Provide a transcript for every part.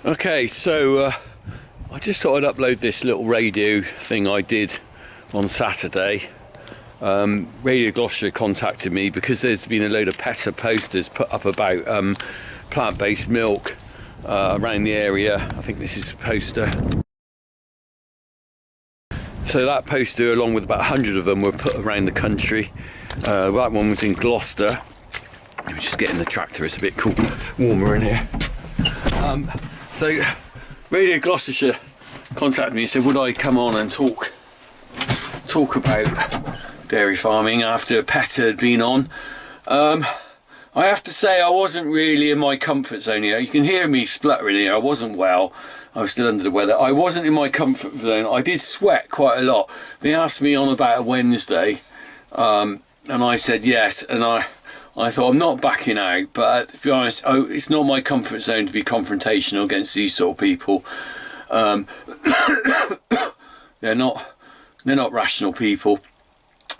Okay, so I just thought I'd upload this little radio thing I did on Saturday. Radio Gloucestershire contacted me because there's been a load of Peta posters put up about plant-based milk around the area. I think this is a poster. So that poster, along with about 100 of them, were put around the country. That one was in Gloucester. I'm just getting the tractor, it's a bit cool, warmer in here. So Radio Gloucestershire contacted me and said, would I come on and talk about dairy farming after Peta had been on. I have to say I wasn't really in my comfort zone here. You can hear me spluttering here. I wasn't well. I was still under the weather. I wasn't in my comfort zone. I did sweat quite a lot. They asked me on about a Wednesday, and I said yes, and I thought I'm not backing out, but to be honest, it's not my comfort zone to be confrontational against these sort of people. They're not rational people,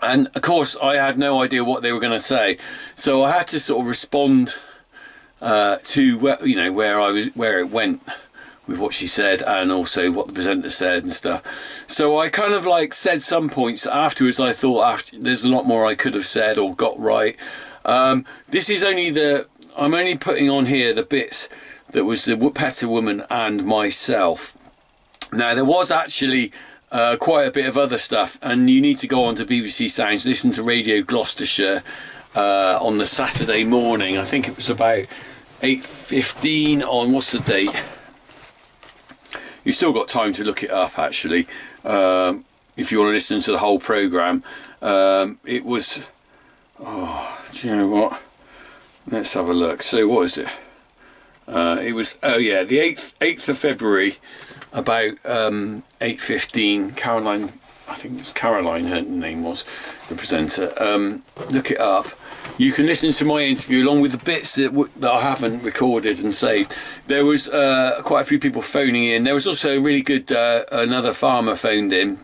and of course I had no idea what they were going to say, so I had to sort of respond to where it went with what she said, and also what the presenter said and stuff. So I kind of like said some points afterwards. I thought there's a lot more I could have said or got right. This is I'm only putting on here the bits that was the Peta woman and myself. Now there was actually quite a bit of other stuff, and you need to go on to BBC Sounds, listen to Radio Gloucestershire on the Saturday morning. I think it was about 8:15 on, what's the date? You've still got time to look it up actually, if you want to listen to the whole programme. It was, do you know what? Let's have a look. So what is it? It was, the 8th of February, about 8:15. Caroline, I think it was Caroline, her name was, the presenter. Look it up. You can listen to my interview along with the bits that I haven't recorded and saved. There was quite a few people phoning in. There was also a really good, another farmer phoned in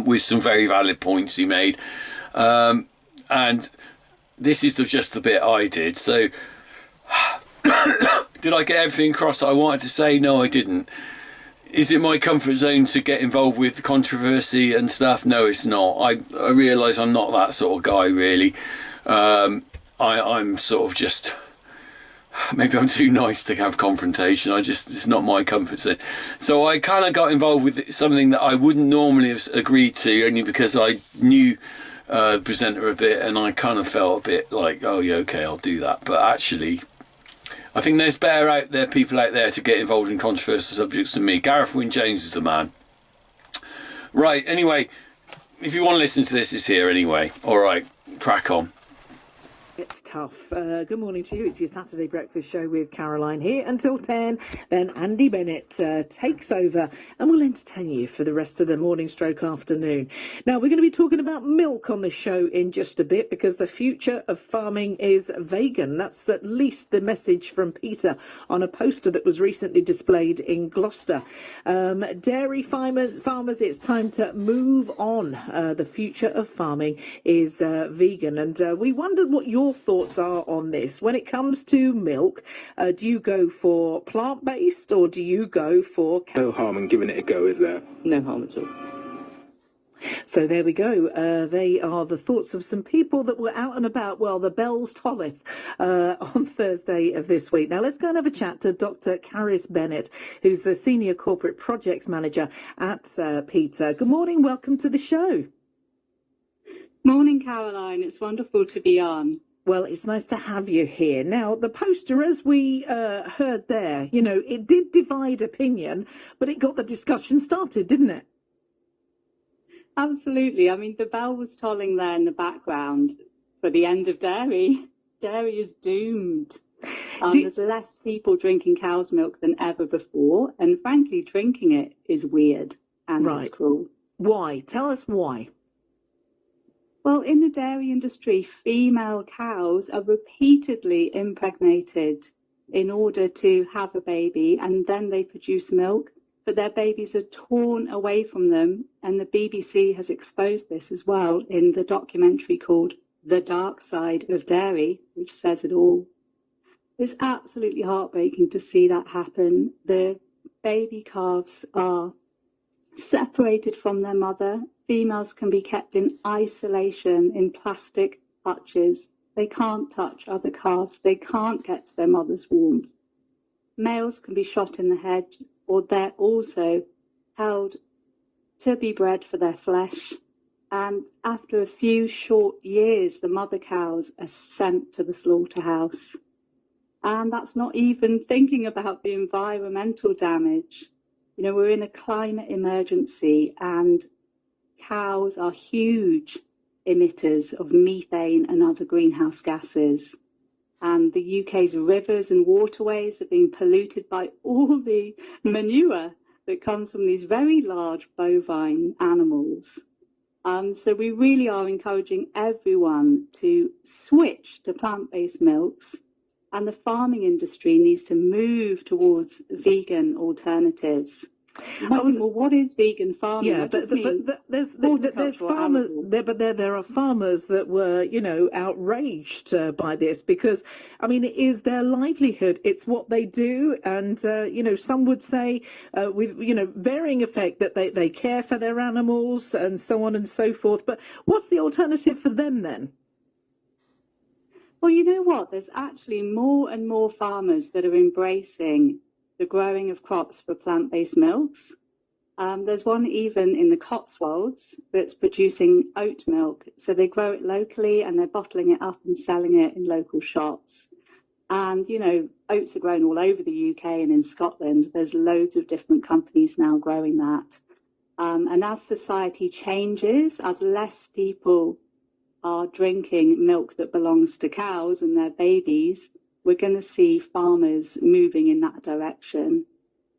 with some very valid points he made. And this is just the bit I did. So, did I get everything across that I wanted to say? No, I didn't. Is it my comfort zone to get involved with controversy and stuff? No, it's not. I realise I'm not that sort of guy, really. I'm sort of just... Maybe I'm too nice to have confrontation. It's not my comfort zone. So I kind of got involved with something that I wouldn't normally have agreed to, only because I knew the presenter a bit, and I kind of felt a bit like, oh yeah, okay, I'll do that. But actually, I think there's people out there to get involved in controversial subjects than me. Gareth Wyn Jones is the man. Right, anyway, if you want to listen to this, it's here anyway. All right, crack on. It's tough. Good morning to you. It's your Saturday breakfast show with Caroline here until 10. Then Andy Bennett takes over and will entertain you for the rest of the morning stroke afternoon. Now, we're going to be talking about milk on the show in just a bit, because the future of farming is vegan. That's at least the message from Peta on a poster that was recently displayed in Gloucester. Dairy farmers, it's time to move on. The future of farming is vegan. And we wondered what your thoughts are on this. When it comes to milk, do you go for plant-based or do you go for... No harm in giving it a go, is there? No harm at all. So there we go. They are the thoughts of some people that were out and about, well, the bells tolleth on Thursday of this week. Now, let's go and have a chat to Dr. Caris Bennett, who's the Senior Corporate Projects Manager at Peta. Good morning. Welcome to the show. Morning, Caroline. It's wonderful to be on. Well, it's nice to have you here. Now, the poster, as we heard there, it did divide opinion, but it got the discussion started, didn't it? Absolutely. I mean, the bell was tolling there in the background for the end of dairy. Dairy is doomed. There's less people drinking cow's milk than ever before, and frankly, drinking it is weird and it's cruel. Why? Tell us why. Well, in the dairy industry, female cows are repeatedly impregnated in order to have a baby, and then they produce milk, but their babies are torn away from them, and the BBC has exposed this as well in the documentary called The Dark Side of Dairy, which says it all. It's absolutely heartbreaking to see that happen. The baby calves are separated from their mother. Females can be kept in isolation in plastic hutches. They can't touch other calves. They can't get to their mother's warmth. Males can be shot in the head, or they're also held to be bred for their flesh. And after a few short years, the mother cows are sent to the slaughterhouse. And that's not even thinking about the environmental damage. You know, we're in a climate emergency, and cows are huge emitters of methane and other greenhouse gases. And the UK's rivers and waterways are being polluted by all the manure that comes from these very large bovine animals. So we really are encouraging everyone to switch to plant-based milks, and the farming industry needs to move towards vegan alternatives. You might think, well, what is vegan farming? Yeah, but there's farmers there, but there are farmers that were, you know, outraged by this because, I mean, it is their livelihood. It's what they do, and you know, some would say, with, you know, varying effect, that they care for their animals and so on and so forth. But what's the alternative for them then? Well, you know what? There's actually more and more farmers that are embracing the growing of crops for plant-based milks. There's one even in the Cotswolds that's producing oat milk. So they grow it locally and they're bottling it up and selling it in local shops. And, you know, oats are grown all over the UK and in Scotland. There's loads of different companies now growing that. And as society changes, as less people are drinking milk that belongs to cows and their babies, we're going to see farmers moving in that direction.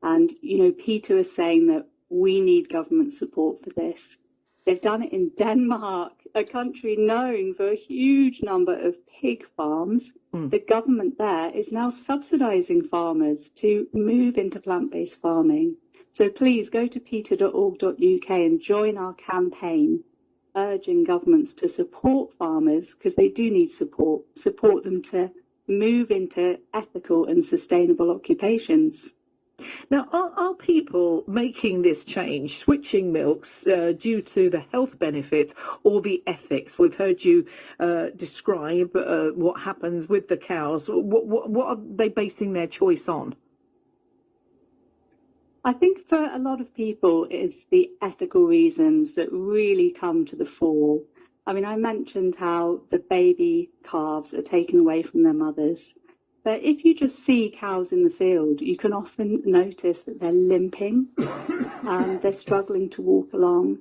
And, you know, Peter is saying that we need government support for this. They've done it in Denmark, a country known for a huge number of pig farms. The government there is now subsidising farmers to move into plant-based farming. So please go to peter.org.uk and join our campaign urging governments to support farmers, because they do need support them to move into ethical and sustainable occupations. Now, are people making this change, switching milks, due to the health benefits or the ethics? We've heard you describe what happens with the cows. What are they basing their choice on? I think for a lot of people, it's the ethical reasons that really come to the fore. I mean, I mentioned how the baby calves are taken away from their mothers. But if you just see cows in the field, you can often notice that they're limping, they're struggling to walk along.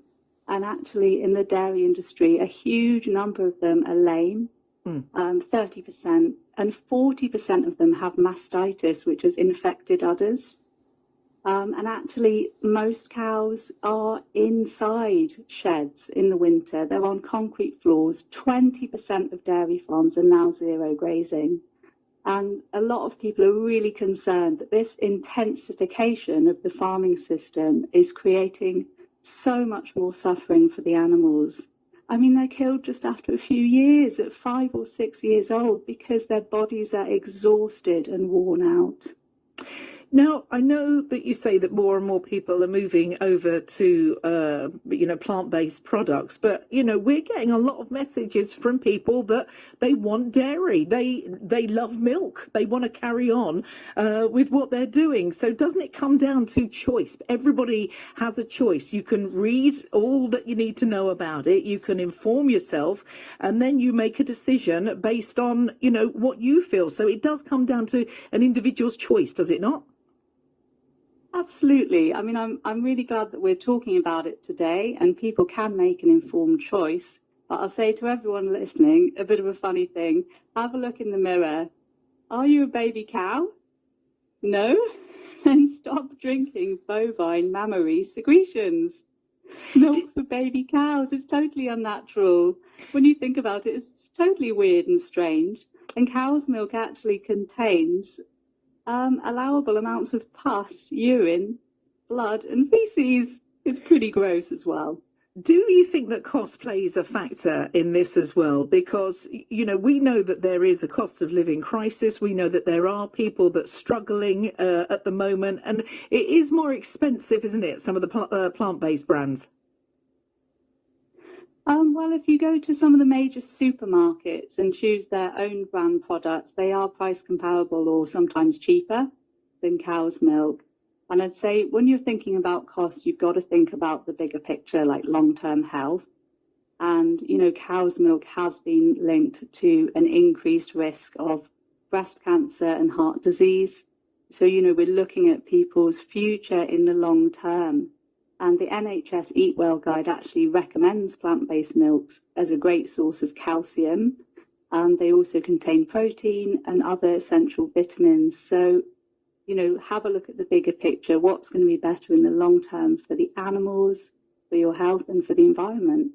And actually, in the dairy industry, a huge number of them are lame, 30%, and 40% of them have mastitis, which has infected udders. And actually, most cows are inside sheds in the winter. They're on concrete floors. 20% of dairy farms are now zero grazing. And a lot of people are really concerned that this intensification of the farming system is creating so much more suffering for the animals. I mean, they're killed just after a few years, at 5 or 6 years old, because their bodies are exhausted and worn out. Now, I know that you say that more and more people are moving over to, you know, plant-based products, but, you know, we're getting a lot of messages from people that they want dairy. They love milk. They want to carry on with what they're doing. So doesn't it come down to choice? Everybody has a choice. You can read all that you need to know about it. You can inform yourself, and then you make a decision based on, you know, what you feel. So it does come down to an individual's choice, does it not? Absolutely. I mean, I'm really glad that we're talking about it today and people can make an informed choice. But I'll say to everyone listening, a bit of a funny thing. Have a look in the mirror. Are you a baby cow? No? Then stop drinking bovine mammary secretions. Milk for baby cows is totally unnatural. When you think about it, it's totally weird and strange. And cow's milk actually contains allowable amounts of pus, urine, blood and feces. It's pretty gross as well. Do you think that cost plays a factor in this as well? Because, we know that there is a cost of living crisis. We know that there are people that are struggling at the moment, and it is more expensive, isn't it? Some of the plant-based brands. Well, if you go to some of the major supermarkets and choose their own brand products, they are price comparable or sometimes cheaper than cow's milk. And I'd say when you're thinking about cost, you've got to think about the bigger picture, like long-term health. And, cow's milk has been linked to an increased risk of breast cancer and heart disease. So, we're looking at people's future in the long term. And the NHS Eat Well Guide actually recommends plant-based milks as a great source of calcium. And they also contain protein and other essential vitamins. So, have a look at the bigger picture. What's going to be better in the long term for the animals, for your health, and for the environment?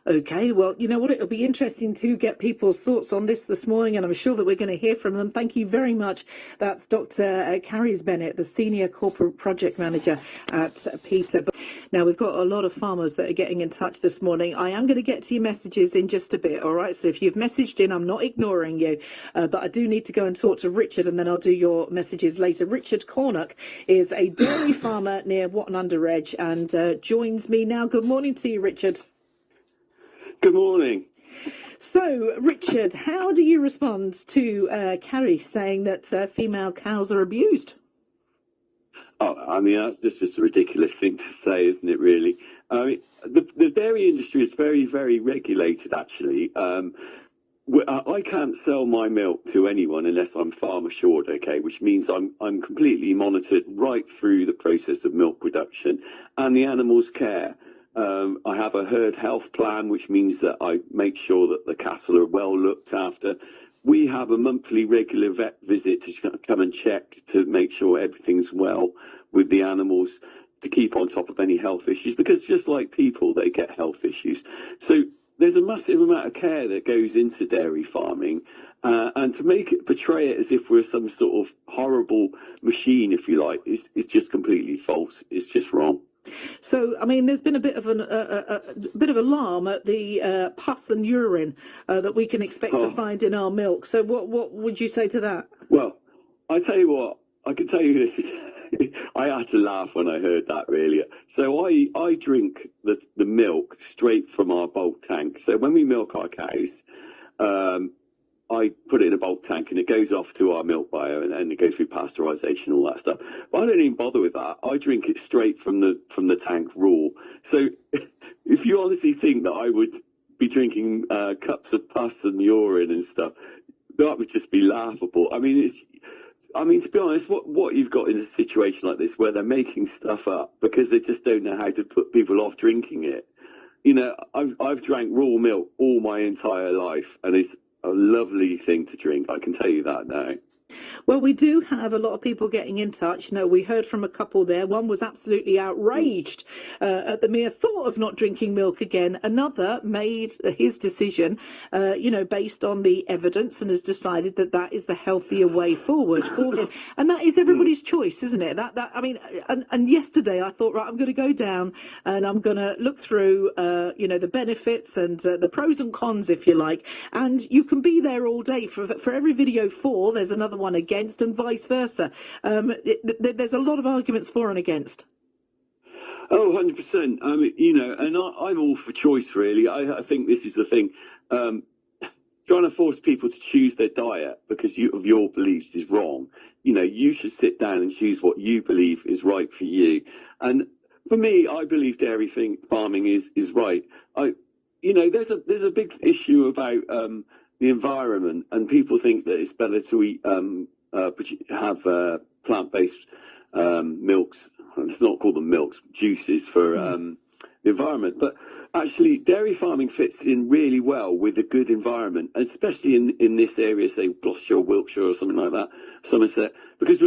Okay, well, you know what? It'll be interesting to get people's thoughts on this morning, and I'm sure that we're going to hear from them. Thank you very much. That's Dr. Carrie Bennett, the Senior Corporate Project Manager at Peta. Now, we've got a lot of farmers that are getting in touch this morning. I am going to get to your messages in just a bit, all right? So if you've messaged in, I'm not ignoring you, but I do need to go and talk to Richard, and then I'll do your messages later. Richard Cornock is a dairy farmer near Watton Under Edge and joins me now. Good morning to you, Richard. Good morning. So, Richard, how do you respond to Carrie saying that female cows are abused? Oh, I mean, that's just a ridiculous thing to say, isn't it, really? I mean, the dairy industry is very, very regulated, actually. I can't sell my milk to anyone unless I'm farm assured, okay, which means I'm completely monitored right through the process of milk production and the animal's care. I have a herd health plan, which means that I make sure that the cattle are well looked after. We have a monthly regular vet visit to come and check to make sure everything's well with the animals, to keep on top of any health issues, because just like people, they get health issues. So there's a massive amount of care that goes into dairy farming, and to make it portray it as if we're some sort of horrible machine, if you like, is just completely false. It's just wrong. So, I mean, there's been a bit of a bit of alarm at the pus and urine that we can expect to find in our milk. So, what would you say to that? Well, I tell you what, I can tell you this. I had to laugh when I heard that, really. So I drink the milk straight from our bulk tank. So when we milk our cows, I put it in a bulk tank and it goes off to our milk buyer, and it goes through pasteurisation, all that stuff. But I don't even bother with that. I drink it straight from the tank raw. So if you honestly think that I would be drinking cups of pus and urine and stuff, that would just be laughable. I mean, to be honest, what you've got in a situation like this where they're making stuff up because they just don't know how to put people off drinking it. I've drank raw milk all my entire life, and it's a lovely thing to drink. I can tell you that now. Well, we do have a lot of people getting in touch. We heard from a couple there. One was absolutely outraged at the mere thought of not drinking milk again. Another made his decision, based on the evidence, and has decided that is the healthier way forward for him. And that is everybody's choice, isn't it? And yesterday I thought, right, I'm going to go down and I'm going to look through, the benefits and the pros and cons, if you like. And you can be there all day. For every video for, there's another one against, and vice versa. There's a lot of arguments for and against. Oh, 100%. And I'm all for choice, really. I think this is the thing. Trying to force people to choose their diet because of your beliefs is wrong. You should sit down and choose what you believe is right for you. And for me, I believe dairy farming is right. There's a big issue about the environment, and people think that it's better to eat have plant-based milks. Let's not call them milks, juices for the environment. But actually, dairy farming fits in really well with a good environment, especially in this area, say Gloucestershire, Wiltshire, or something like that, Somerset, because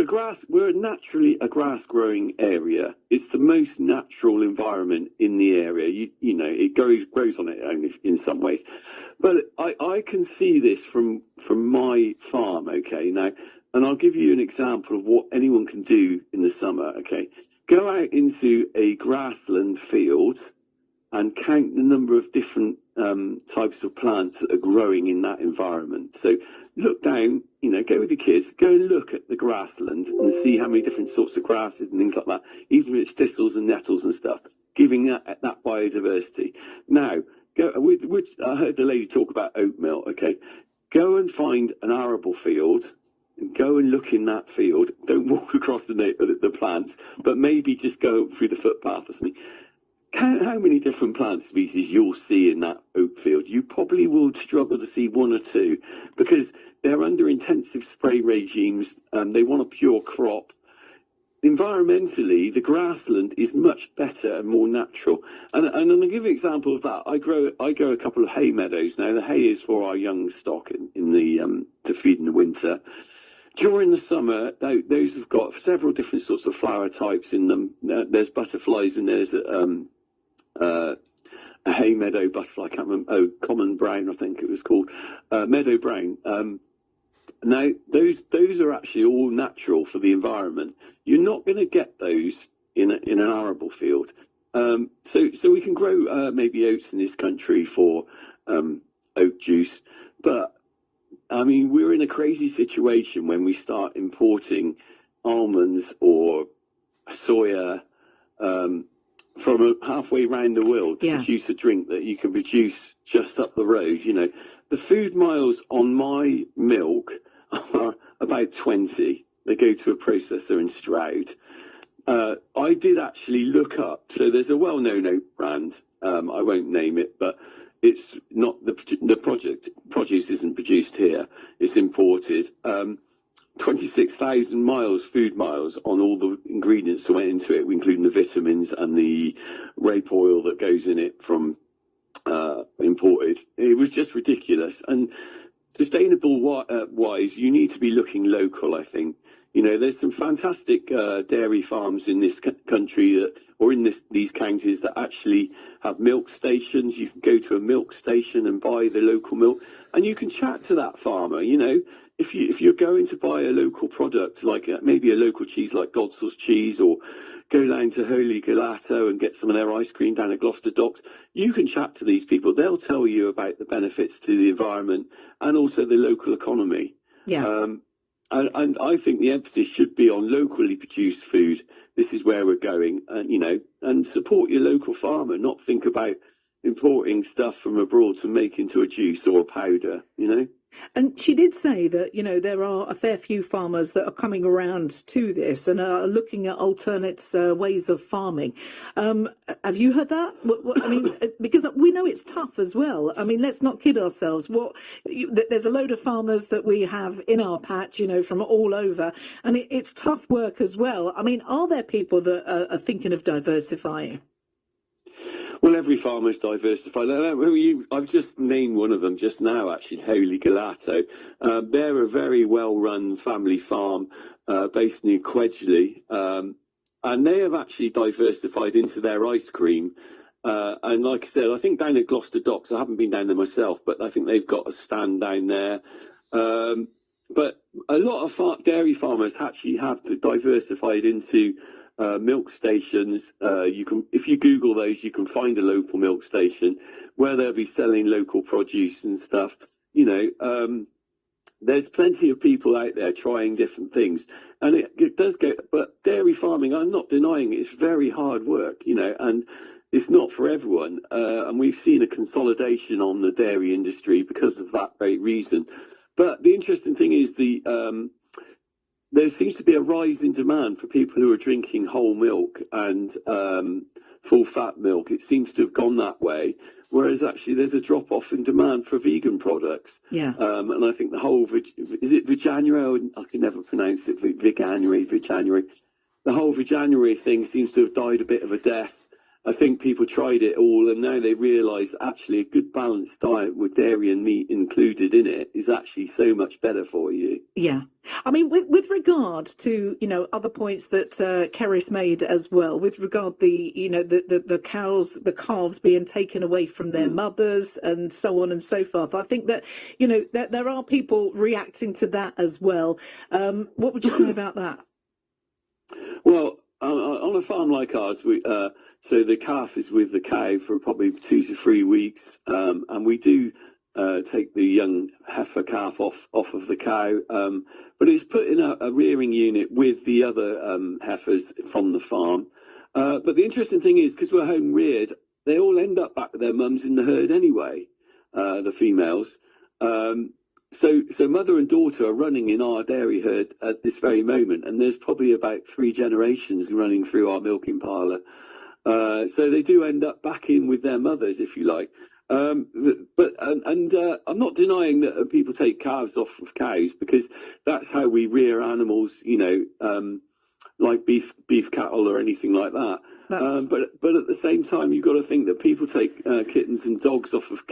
we're naturally a grass-growing area. It's the most natural environment in the area. It grows on its own in some ways. But I can see this from my farm, okay, now, and I'll give you an example of what anyone can do in the summer, okay. Go out into a grassland field and count the number of different types of plants that are growing in that environment. So look down, go with the kids, go and look at the grassland and see how many different sorts of grasses and things like that, even if it's thistles and nettles and stuff, giving that biodiversity. Now, I heard the lady talk about oatmeal. Okay, go and find an arable field and go and look in that field. Don't walk across the plants, but maybe just go through the footpath or something. Count how many different plant species you'll see in that oat field. You probably will struggle to see one or two because they're under intensive spray regimes. They want a pure crop. Environmentally, the grassland is much better and more natural. And I'll give you an example of that. I grow a couple of hay meadows now. The hay is for our young stock in the to feed in the winter. During the summer, those have got several different sorts of flower types in them. There's butterflies and there's a hay meadow butterfly. I can't remember. Common brown, I think it was called, meadow brown. Now, those are actually all natural for the environment. You're not going to get those in an arable field. So we can grow maybe oats in this country for oat juice, but I mean, we're in a crazy situation when we start importing almonds or soya from halfway around the world to produce a drink that you can produce just up the road. The food miles on my milk are about 20. They go to a processor in Stroud. I did actually look up. So there's a well-known oat brand. I won't name it, but it's not the produce isn't produced here. It's imported. 26,000 food miles on all the ingredients that went into it, including the vitamins and the rape oil that goes in it from imported. It was just ridiculous. And sustainable wise, you need to be looking local, I think. There's some fantastic dairy farms in this country or in these counties that actually have milk stations. You can go to a milk station and buy the local milk, and you can chat to that farmer. If you're going to buy a local product, like maybe a local cheese like Godsall's cheese, or go down to Holy Gelato and get some of their ice cream down at Gloucester Docks, you can chat to these people. They'll tell you about the benefits to the environment and also the local economy. Yeah. And I think the emphasis should be on locally produced food. This is where we're going, and support your local farmer, not think about importing stuff from abroad to make into a juice or a powder, And she did say that, there are a fair few farmers that are coming around to this and are looking at alternate ways of farming. Have you heard that? I mean, because we know it's tough as well. I mean, let's not kid ourselves. There's a load of farmers that we have in our patch, from all over, and it's tough work as well. I mean, are there people that are thinking of diversifying? Well, every farmer's diversified. I've just named one of them just now, actually, Holy Gelato. They're a very well-run family farm based near Quedgeley, and they have actually diversified into their ice cream. And like I said, I think down at Gloucester Docks, I haven't been down there myself, but I think they've got a stand down there. But a lot of dairy farmers actually have diversified into milk stations. If you Google those, you can find a local milk station where they'll be selling local produce and stuff. There's plenty of people out there trying different things, and it does go. But dairy farming, I'm not denying it's very hard work, and it's not for everyone. And we've seen a consolidation on the dairy industry because of that very reason. But the interesting thing is there seems to be a rise in demand for people who are drinking whole milk and full fat milk. It seems to have gone that way, whereas actually there's a drop off in demand for vegan products. Yeah. And I think the whole is it Veganuary? I can never pronounce it. Veganuary. The whole Veganuary thing seems to have died a bit of a death. I think people tried it all and now they realise actually a good balanced diet with dairy and meat included in it is actually so much better for you. Yeah. I mean, with regard to, other points that Kerry's made as well, with regard the calves being taken away from their mothers and so on and so forth. I think that, that there are people reacting to that as well. What would you say about that? Well, on a farm like ours, so the calf is with the cow for probably 2 to 3 weeks, and we do take the young heifer calf off of the cow, but it's put in a rearing unit with the other heifers from the farm. But the interesting thing is, because we're home reared, they all end up back with their mums in the herd anyway, the females. So mother and daughter are running in our dairy herd at this very moment, and there's probably about 3 generations running through our milking parlour. So they do end up back in with their mothers, if you like. I'm not denying that people take calves off of cows, because that's how we rear animals, like beef cattle or anything like that. But at the same time, you've got to think that people take kittens and dogs off of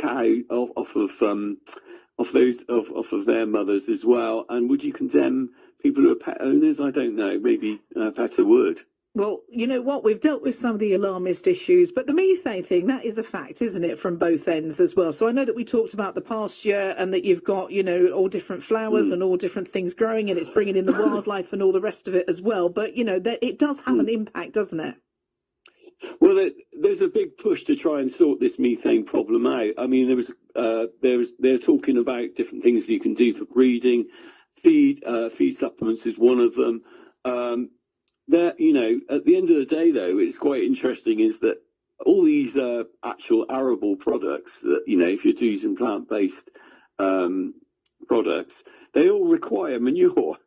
off of their mothers as well. And would you condemn people who are pet owners? I don't know. Maybe Peta would. Well, you know what? We've dealt with some of the alarmist issues, but the methane thing, that is a fact, isn't it, from both ends as well? So I know that we talked about the pasture and that you've got, all different flowers and all different things growing, and it's bringing in the wildlife and all the rest of it as well. But, it does have an impact, doesn't it? Well, there's a big push to try and sort this methane problem out. I mean, they're talking about different things you can do for breeding. Feed supplements is one of them. At the end of the day, though, it's quite interesting is that all these actual arable products that, if you're using plant-based products, they all require manure.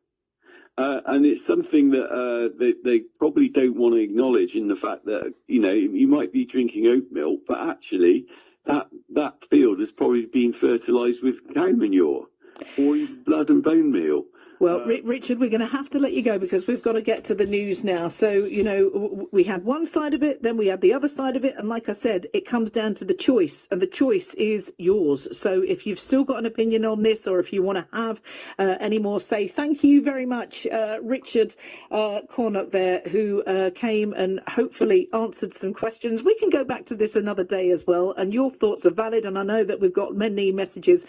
And it's something that they probably don't want to acknowledge, in the fact that, you might be drinking oat milk, but actually that field has probably been fertilised with cow manure or even blood and bone meal. Well, Richard, we're going to have to let you go because we've got to get to the news now. So, we had one side of it, then we had the other side of it. And like I said, it comes down to the choice, and the choice is yours. So if you've still got an opinion on this, or if you want to have any more say, thank you very much, Richard Cornuck there, who came and hopefully answered some questions. We can go back to this another day as well. And your thoughts are valid. And I know that we've got many messages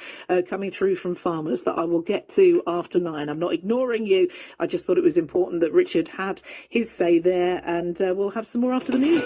coming through from farmers that I will get to after 9. I'm not ignoring you. I just thought it was important that Richard had his say there, and we'll have some more after the news.